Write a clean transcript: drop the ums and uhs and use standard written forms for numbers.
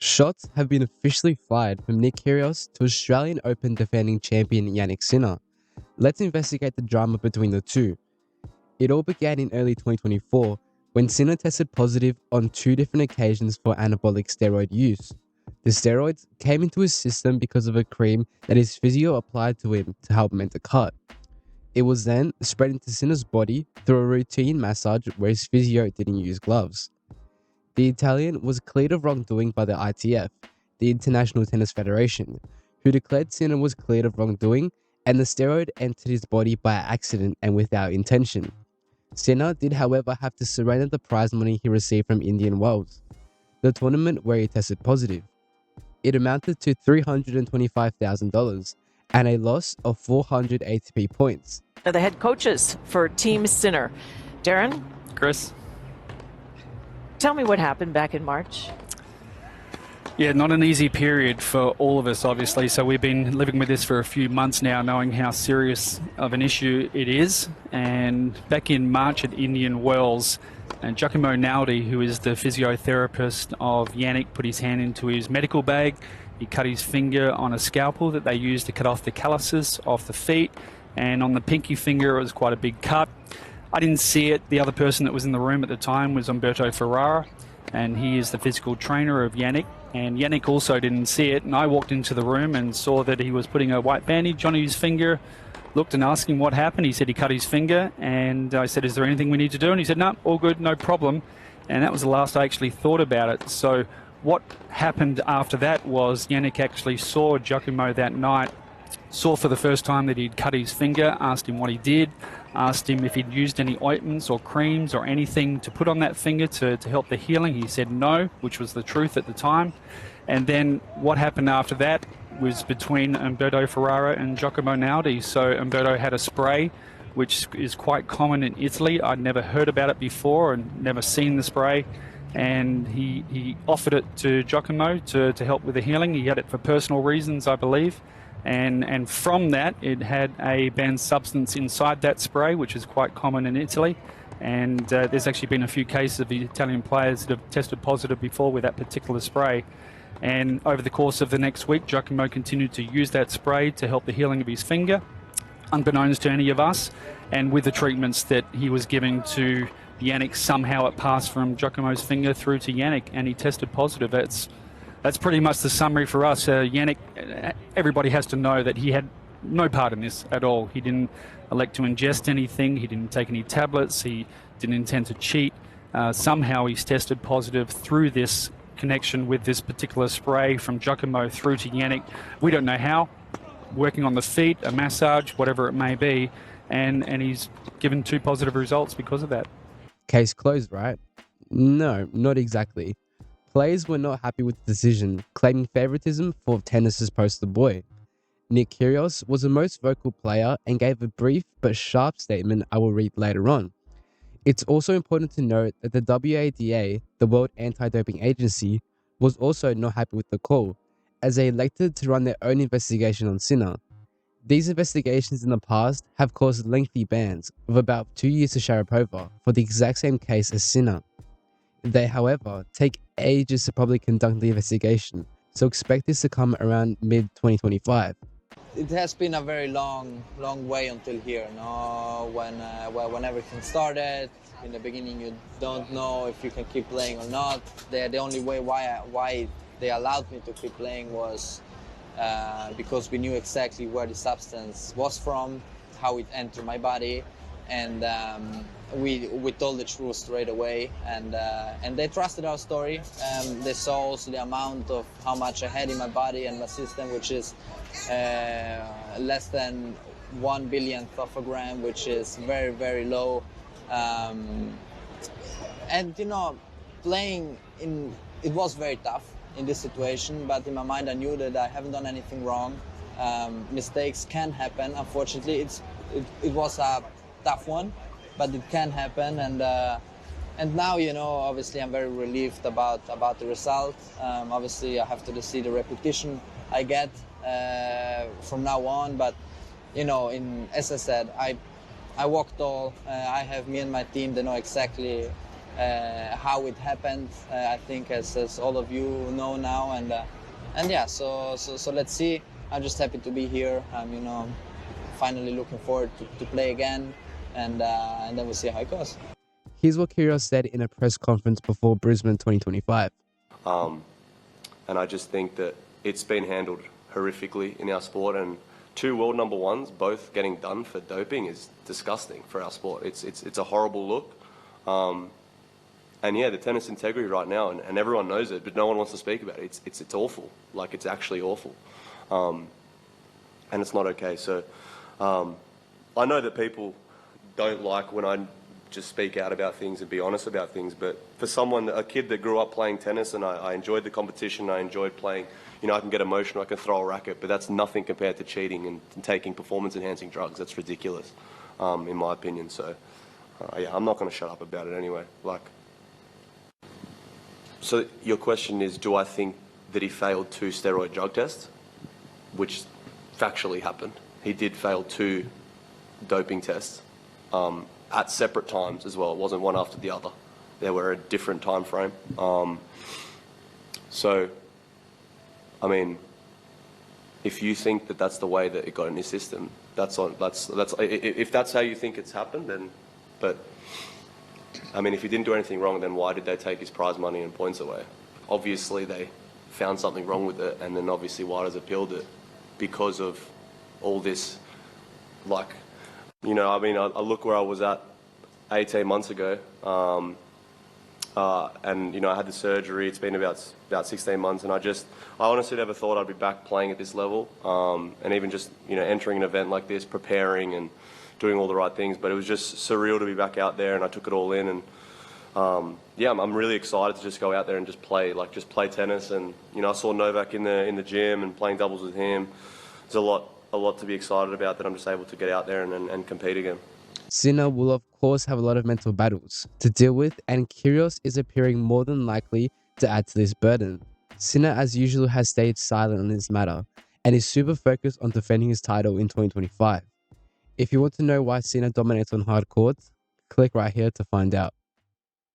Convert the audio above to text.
Shots have been officially fired from Nick Kyrgios to Australian Open defending champion Jannik Sinner. Let's investigate the drama between the two. It all began in early 2024 when Sinner tested positive on two different occasions for anabolic steroid use. The steroids came into his system because of a cream that his physio applied to him to help mend the cut. It was then spread into Sinner's body through a routine massage where his physio didn't use gloves. The Italian was cleared of wrongdoing by the ITF, the International Tennis Federation, who declared Sinner was cleared of wrongdoing and the steroid entered his body by accident and without intention. Sinner did, however, have to surrender the prize money he received from Indian Wells, the tournament where he tested positive. It amounted to $325,000 and a loss of 400 ATP points. Are the head coaches for Team Sinner. Darren, Chris? tell me what happened back in March. Yeah, not an easy period for all of us, obviously. So we've been living with this for a few months now, knowing how serious of an issue it is. And back in March at Indian Wells, and Giacomo Naldi, who is the physiotherapist of Jannik, put his hand into his medical bag. He cut his finger on a scalpel that they used to cut off the calluses off the feet. And on the pinky finger, it was quite a big cut. I didn't see it. The other person that was in the room at the time was Umberto Ferrara, and he is the physical trainer of Jannik. And Jannik also didn't see it, and I walked into the room and saw that he was putting a white bandage on his finger. Looked and asked him what happened. He said he cut his finger, and I said, is there anything we need to do? And he said, no, all good, no problem. And that was the last I actually thought about it. So what happened after that was Jannik actually saw Giacomo that night, saw for the first time that he'd cut his finger, asked him what he did, asked him if he'd used any ointments or creams or anything to put on that finger to help the healing. He said no, which was the truth at the time. And then what happened after that was between Umberto Ferrara and Giacomo Naldi. So Umberto had a spray, which is quite common in Italy. I'd never heard about it before and never seen the spray. And he offered it to Giacomo to help with the healing. He had it for personal reasons, I believe. And from that, it had a banned substance inside that spray, which is quite common in Italy. And there's actually been a few cases of the Italian players that have tested positive before with that particular spray. And over the course of the next week, Giacomo continued to use that spray to help the healing of his finger, unbeknownst to any of us. And with the treatments that he was giving to Jannik, somehow it passed from Giacomo's finger through to Jannik, and he tested positive. That's pretty much the summary for us. Jannik, everybody has to know that he had no part in this at all. He didn't elect to ingest anything. He didn't take any tablets. He didn't intend to cheat. Somehow he's tested positive through this connection with this particular spray from Giacomo through to Jannik. We don't know how. Working on the feet, a massage, whatever it may be, and he's given two positive results because of that. Case closed, right? No, not exactly. Players were not happy with the decision, claiming favoritism for tennis's poster boy. Nick Kyrgios was the most vocal player and gave a brief but sharp statement I will read later on. It's also important to note that the WADA, the World Anti-Doping Agency, was also not happy with the call, as they elected to run their own investigation on Sinner. These investigations in the past have caused lengthy bans of about 2 years to Sharapova for the exact same case as Sinner. They, however, take ages to probably conduct the investigation, so expect this to come around mid-2025. It has been a very long way until here. No, when everything started, in the beginning you don't know if you can keep playing or not. The only way why they allowed me to keep playing was because we knew exactly where the substance was from, how it entered my body, and we told the truth straight away, and they trusted our story. They saw also the amount of how much I had in my body and my system, which is less than 1 billionth of a gram, which is very, very low. And you know, playing it was very tough in this situation, but in my mind I knew that I haven't done anything wrong. Mistakes can happen. Unfortunately, it was a tough one, but it can happen. And now, you know, obviously I'm very relieved about the result. Obviously I have to see the repetition I get from now on. But you know, as I said, I walked all. I have me and my team. They know exactly how it happened. I think as all of you know now, and yeah, so let's see. I'm just happy to be here. I'm finally looking forward to play again, and then we'll see how it goes. Here's what Kyrgios said in a press conference before Brisbane 2025. And I just think that it's been handled horrifically in our sport, and 2 world number ones both getting done for doping is disgusting for our sport. It's a horrible look. And yeah, the tennis integrity right now, and everyone knows it, but no one wants to speak about it. It's awful. Like, it's actually awful. And it's not okay. So I know that people don't like when I just speak out about things and be honest about things, but for a kid that grew up playing tennis, and I enjoyed the competition, I enjoyed playing, I can get emotional, I can throw a racket, but that's nothing compared to cheating and taking performance-enhancing drugs. That's ridiculous, in my opinion. So yeah, I'm not going to shut up about it anyway. So your question is, do I think that he failed 2 steroid drug tests? Which factually happened. He did fail 2 doping tests at separate times as well. It wasn't one after the other. They were a different time frame. So, I mean, if you think that that's the way that it got in his system, if that's how you think it's happened, then, but I mean, if he didn't do anything wrong, then why did they take his prize money and points away? Obviously, they found something wrong with it, and then obviously White appealed it because of all this, I look where I was at 18 months ago, and, I had the surgery. It's been about 16 months, and I honestly never thought I'd be back playing at this level, and even just, entering an event like this, preparing and doing all the right things. But it was just surreal to be back out there, and I took it all in. And yeah, I'm really excited to just go out there and just play tennis. And I saw Novak in the gym and playing doubles with him. There's a lot to be excited about that I'm just able to get out there and compete again. Sinner will of course have a lot of mental battles to deal with, and Kyrgios is appearing more than likely to add to this burden. Sinner, as usual, has stayed silent on this matter and is super focused on defending his title in 2025. If you want to know why Sinner dominates on hard courts, click right here to find out.